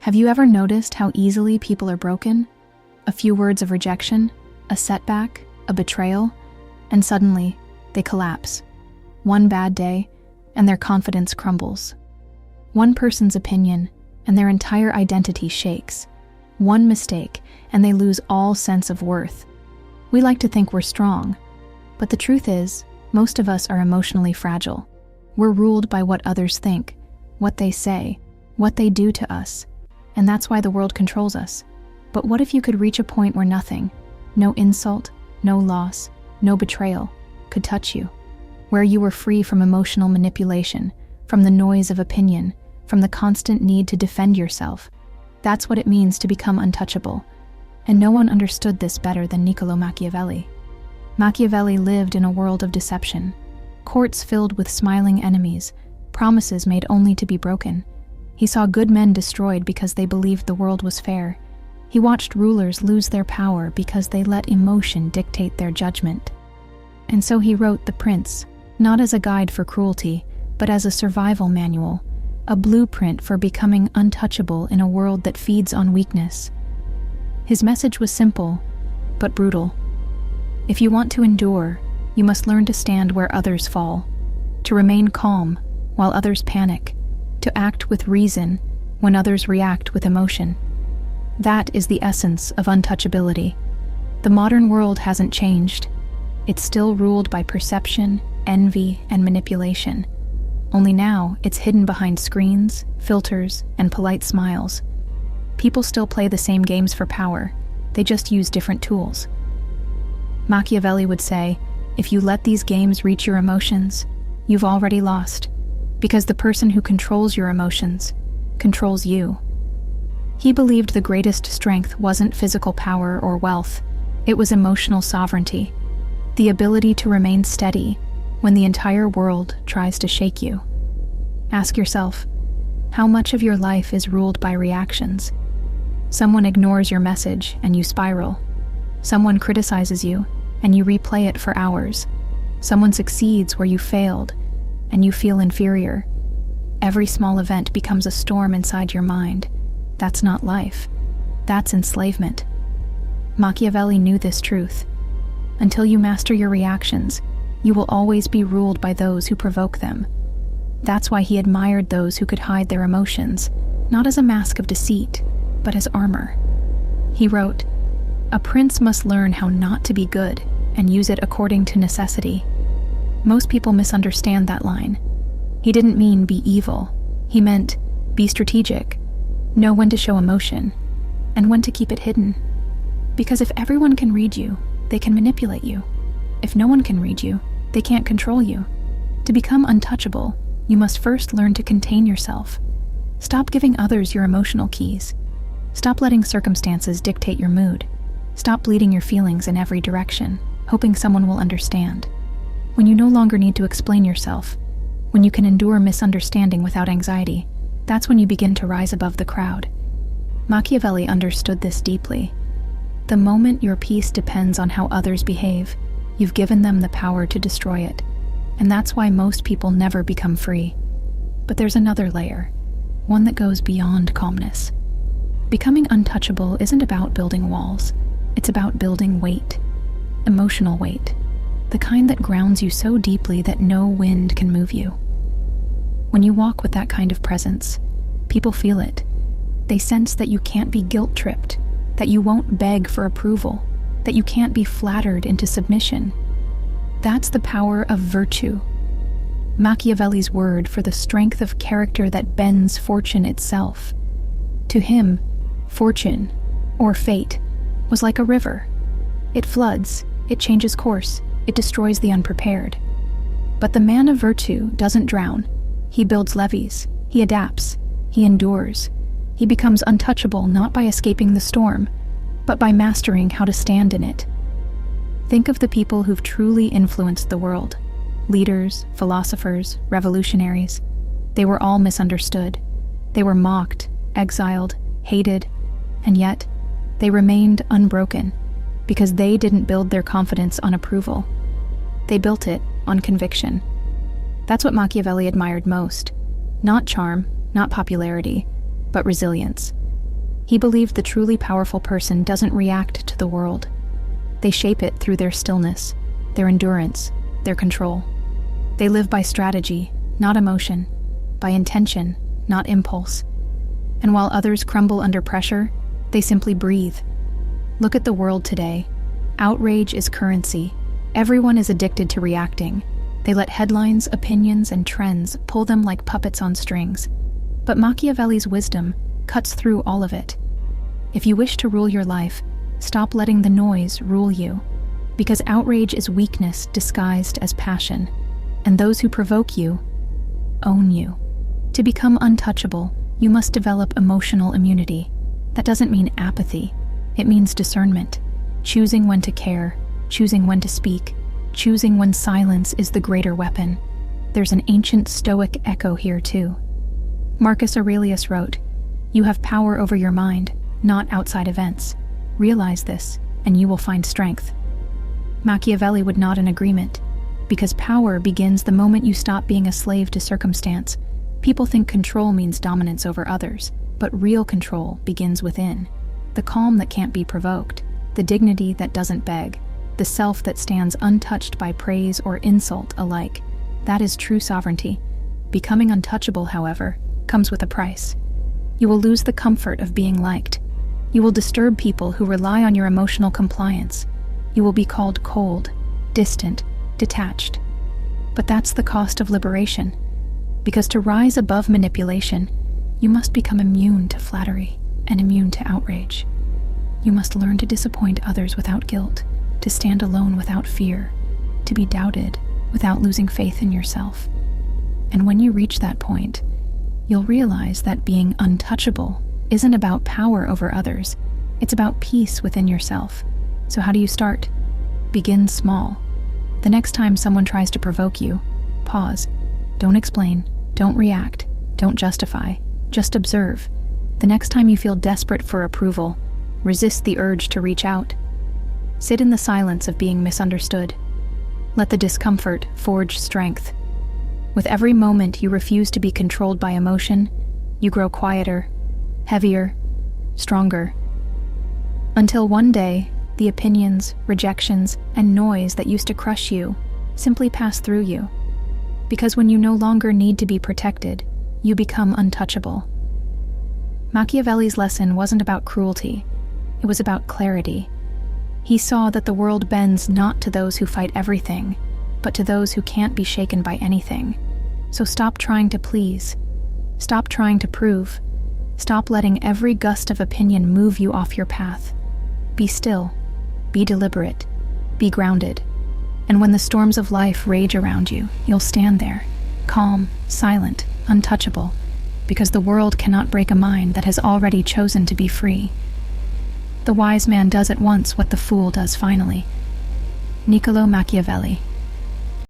Have you ever noticed how easily people are broken? A few words of rejection, a setback, a betrayal, and suddenly they collapse. One bad day, and their confidence crumbles. One person's opinion, and their entire identity shakes. One mistake, and they lose all sense of worth. We like to think we're strong, but the truth is, most of us are emotionally fragile. We're ruled by what others think, what they say, what they do to us, and that's why the world controls us. But what if you could reach a point where nothing, no insult, no loss, no betrayal, could touch you? Where you were free from emotional manipulation, from the noise of opinion, from the constant need to defend yourself. That's what it means to become untouchable. And no one understood this better than Niccolo Machiavelli. Machiavelli lived in a world of deception, courts filled with smiling enemies, promises made only to be broken. He saw good men destroyed because they believed the world was fair. He watched rulers lose their power because they let emotion dictate their judgment. And so he wrote The Prince, not as a guide for cruelty, but as a survival manual, a blueprint for becoming untouchable in a world that feeds on weakness. His message was simple, but brutal. If you want to endure, you must learn to stand where others fall, to remain calm while others panic, to act with reason when others react with emotion. That is the essence of untouchability. The modern world hasn't changed. It's still ruled by perception, envy, and manipulation. Only now, it's hidden behind screens, filters, and polite smiles. People still play the same games for power. They just use different tools. Machiavelli would say, if you let these games reach your emotions, you've already lost, because the person who controls your emotions controls you. He believed the greatest strength wasn't physical power or wealth, it was emotional sovereignty, the ability to remain steady when the entire world tries to shake you. Ask yourself, how much of your life is ruled by reactions? Someone ignores your message and you spiral. Someone criticizes you and you replay it for hours. Someone succeeds where you failed and you feel inferior. Every small event becomes a storm inside your mind. That's not life. That's enslavement. Machiavelli knew this truth. Until you master your reactions, you will always be ruled by those who provoke them. That's why he admired those who could hide their emotions, not as a mask of deceit, but as armor. He wrote, "A prince must learn how not to be good and use it according to necessity." Most people misunderstand that line. He didn't mean be evil. He meant be strategic, know when to show emotion, and when to keep it hidden. Because if everyone can read you, they can manipulate you. If no one can read you, they can't control you. To become untouchable, you must first learn to contain yourself. Stop giving others your emotional keys. Stop letting circumstances dictate your mood. Stop bleeding your feelings in every direction, hoping someone will understand. When you no longer need to explain yourself, when you can endure misunderstanding without anxiety, that's when you begin to rise above the crowd. Machiavelli understood this deeply. The moment your peace depends on how others behave, you've given them the power to destroy it. And that's why most people never become free. But there's another layer, one that goes beyond calmness. Becoming untouchable isn't about building walls. It's about building weight, emotional weight, the kind that grounds you so deeply that no wind can move you. When you walk with that kind of presence, people feel it. They sense that you can't be guilt-tripped, that you won't beg for approval, that you can't be flattered into submission. That's the power of virtue. Machiavelli's word for the strength of character that bends fortune itself. To him, fortune, or fate, was like a river. It floods, it changes course, it destroys the unprepared. But the man of virtue doesn't drown. He builds levees, he adapts, he endures. He becomes untouchable not by escaping the storm, but by mastering how to stand in it. Think of the people who've truly influenced the world. Leaders, philosophers, revolutionaries. They were all misunderstood. They were mocked, exiled, hated, and yet they remained unbroken because they didn't build their confidence on approval. They built it on conviction. That's what Machiavelli admired most. Not charm, not popularity, but resilience. He believed the truly powerful person doesn't react to the world. They shape it through their stillness, their endurance, their control. They live by strategy, not emotion, by intention, not impulse. And while others crumble under pressure, they simply breathe. Look at the world today. Outrage is currency. Everyone is addicted to reacting. They let headlines, opinions, and trends pull them like puppets on strings. But Machiavelli's wisdom cuts through all of it. If you wish to rule your life, stop letting the noise rule you. Because outrage is weakness disguised as passion. And those who provoke you own you. To become untouchable, you must develop emotional immunity. That doesn't mean apathy. It means discernment. Choosing when to care, choosing when to speak, choosing when silence is the greater weapon. There's an ancient Stoic echo here too. Marcus Aurelius wrote, "You have power over your mind, not outside events. Realize this, and you will find strength." Machiavelli would nod in agreement, because power begins the moment you stop being a slave to circumstance. People think control means dominance over others, but real control begins within. The calm that can't be provoked, the dignity that doesn't beg, the self that stands untouched by praise or insult alike. That is true sovereignty. Becoming untouchable, however, comes with a price. You will lose the comfort of being liked. You will disturb people who rely on your emotional compliance. You will be called cold, distant, detached. But that's the cost of liberation. Because to rise above manipulation, you must become immune to flattery and immune to outrage. You must learn to disappoint others without guilt, to stand alone without fear, to be doubted without losing faith in yourself. And when you reach that point, you'll realize that being untouchable isn't about power over others. It's about peace within yourself. So how do you start? Begin small. The next time someone tries to provoke you, pause. Don't explain, don't react, don't justify, just observe. The next time you feel desperate for approval, resist the urge to reach out. Sit in the silence of being misunderstood. Let the discomfort forge strength. With every moment you refuse to be controlled by emotion, you grow quieter, heavier, stronger. Until one day, the opinions, rejections, and noise that used to crush you simply pass through you. Because when you no longer need to be protected, you become untouchable. Machiavelli's lesson wasn't about cruelty, it was about clarity. He saw that the world bends not to those who fight everything, but to those who can't be shaken by anything. So stop trying to please. Stop trying to prove. Stop letting every gust of opinion move you off your path. Be still. Be deliberate. Be grounded. And when the storms of life rage around you, you'll stand there, calm, silent, untouchable, because the world cannot break a mind that has already chosen to be free. The wise man does at once what the fool does finally. Niccolo Machiavelli.